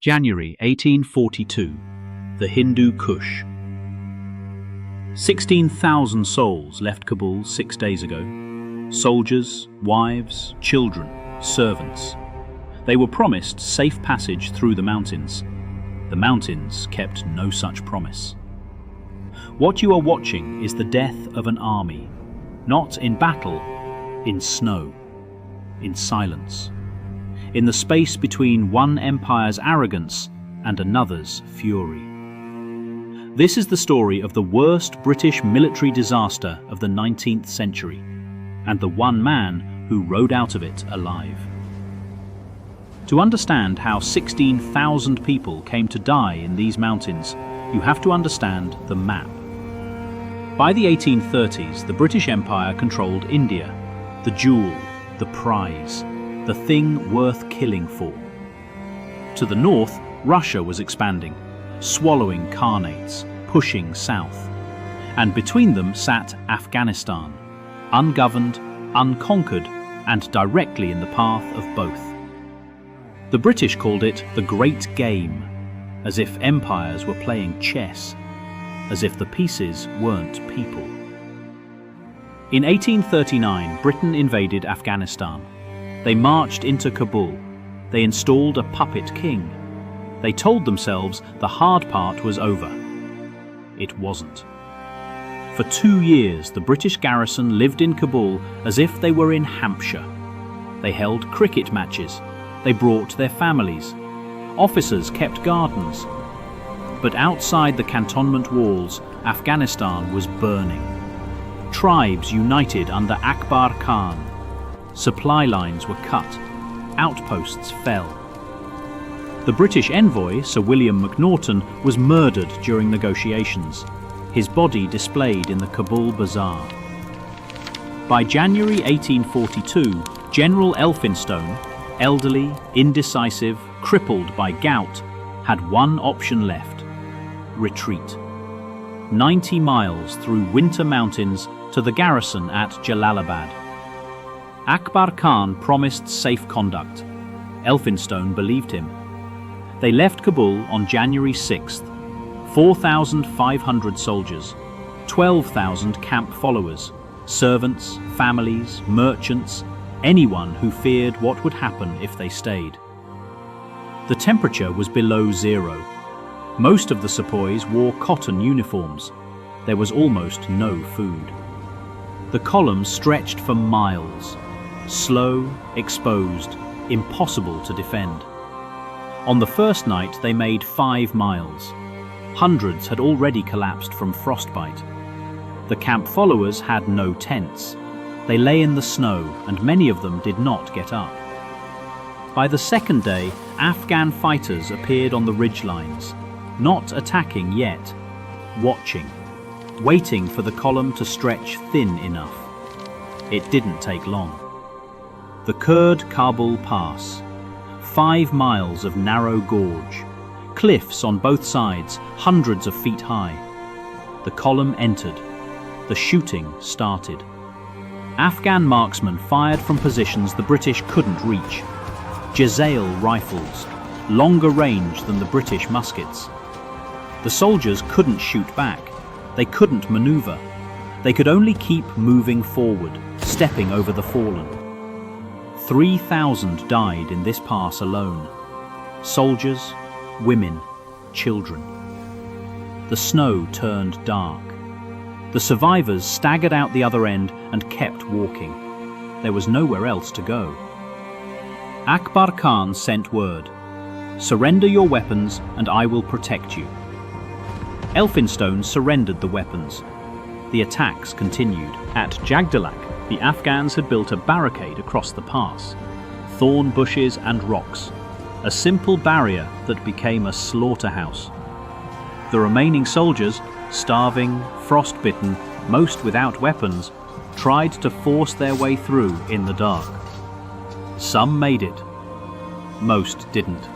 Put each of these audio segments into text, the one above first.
January 1842, the Hindu Kush. 16,000 souls left Kabul 6 days ago. Soldiers, wives, children, servants. They were promised safe passage through the mountains. The mountains kept no such promise. What you are watching is the death of an army, not in battle, in snow, in silence, in the space between one empire's arrogance and another's fury. This is the story of the worst British military disaster of the 19th century, and the one man who rode out of it alive. To understand how 16,000 people came to die in these mountains, you have to understand the map. By the 1830s, the British Empire controlled India, the jewel, the prize, the thing worth killing for. To the north, Russia was expanding, swallowing khanates, pushing south. And between them sat Afghanistan, ungoverned, unconquered, and directly in the path of both. The British called it the Great Game, as if empires were playing chess, as if the pieces weren't people. In 1839, Britain invaded Afghanistan. They marched into Kabul. They installed a puppet king. They told themselves the hard part was over. It wasn't. For 2 years, the British garrison lived in Kabul as if they were in Hampshire. They held cricket matches. They brought their families. Officers kept gardens. But outside the cantonment walls, Afghanistan was burning. Tribes united under Akbar Khan. Supply lines were cut. Outposts fell. The British envoy, Sir William Brydon, was murdered during negotiations. His body displayed in the Kabul Bazaar. By January 1842, General Elphinstone, elderly, indecisive, crippled by gout, had one option left: retreat. 90 miles through winter mountains to the garrison at Jalalabad. Akbar Khan promised safe conduct. Elphinstone believed him. They left Kabul on January 6th, 4,500 soldiers, 12,000 camp followers, servants, families, merchants, anyone who feared what would happen if they stayed. The temperature was below zero. Most of the sepoys wore cotton uniforms. There was almost no food. The columns stretched for miles. Slow, exposed, impossible to defend. On the first night they made 5 miles. Hundreds had already collapsed from frostbite. The camp followers had no tents. They lay in the snow, and many of them did not get up. By the second day, Afghan fighters appeared on the ridgelines, not attacking yet, watching, waiting for the column to stretch thin enough. It didn't take long. The Kurd-Kabul Pass, 5 miles of narrow gorge, cliffs on both sides, hundreds of feet high. The column entered. The shooting started. Afghan marksmen fired from positions the British couldn't reach. Jalalabad rifles, longer range than the British muskets. The soldiers couldn't shoot back. They couldn't maneuver. They could only keep moving forward, stepping over the fallen. 3,000 died in this pass alone. Soldiers, women, children. The snow turned dark. The survivors staggered out the other end and kept walking. There was nowhere else to go. Akbar Khan sent word: "Surrender your weapons and I will protect you." Elphinstone surrendered the weapons. The attacks continued. At Jagdalak, the Afghans had built a barricade across the pass. Thorn bushes and rocks. A simple barrier that became a slaughterhouse. The remaining soldiers, starving, frostbitten, most without weapons, tried to force their way through in the dark. Some made it. Most didn't.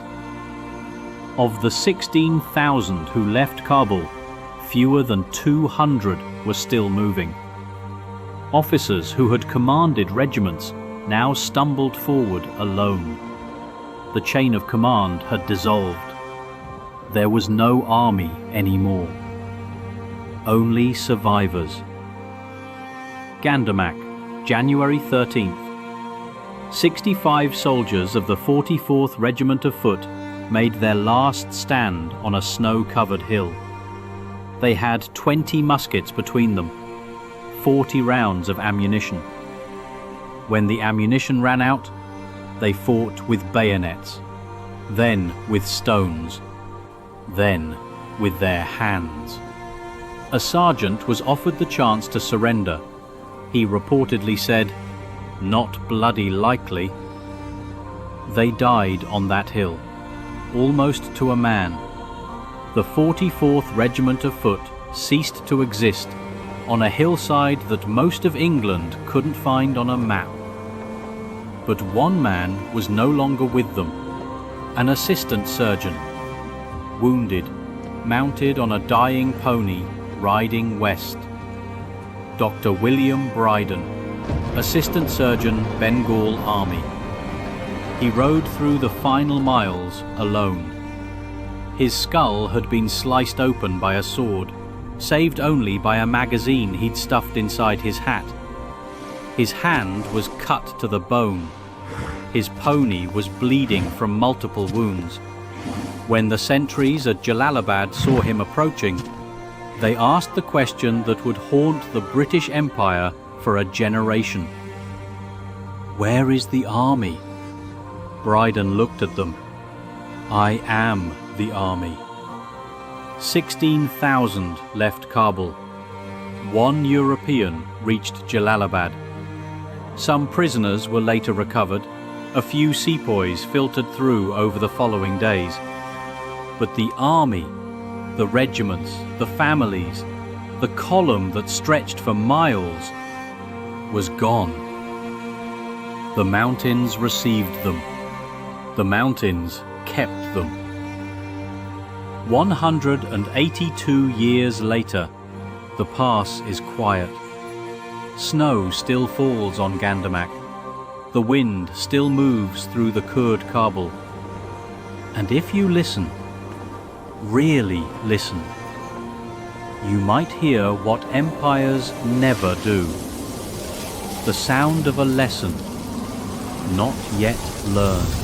Of the 16,000 who left Kabul, fewer than 200 were still moving. Officers who had commanded regiments now stumbled forward alone. The chain of command had dissolved. There was no army anymore. Only survivors. Gandamak, January 13th. 65 soldiers of the 44th Regiment of Foot made their last stand on a snow-covered hill. They had 20 muskets between them, 40 rounds of ammunition. When the ammunition ran out, they fought with bayonets, then with stones, then with their hands. A sergeant was offered the chance to surrender. He reportedly said, "Not bloody likely." They died on that hill, almost to a man. The 44th Regiment of Foot ceased to exist on a hillside that most of England couldn't find on a map. But one man was no longer with them, an assistant surgeon, wounded, mounted on a dying pony, riding west. Dr. William Brydon, assistant surgeon, Bengal Army. He rode through the final miles alone. His skull had been sliced open by a sword, saved only by a magazine he'd stuffed inside his hat. His hand was cut to the bone. His pony was bleeding from multiple wounds. When the sentries at Jalalabad saw him approaching, they asked the question that would haunt the British Empire for a generation. "Where is the army?" Brydon looked at them. "I am the army." 16,000 left Kabul. One European reached Jalalabad. Some prisoners were later recovered. A few sepoys filtered through over the following days. But the army, the regiments, the families, the column that stretched for miles, was gone. The mountains received them. The mountains kept them. 182 years later, the pass is quiet. Snow still falls on Gandamak. The wind still moves through the Kurd Kabul. And if you listen, really listen, you might hear what empires never do. The sound of a lesson not yet learned.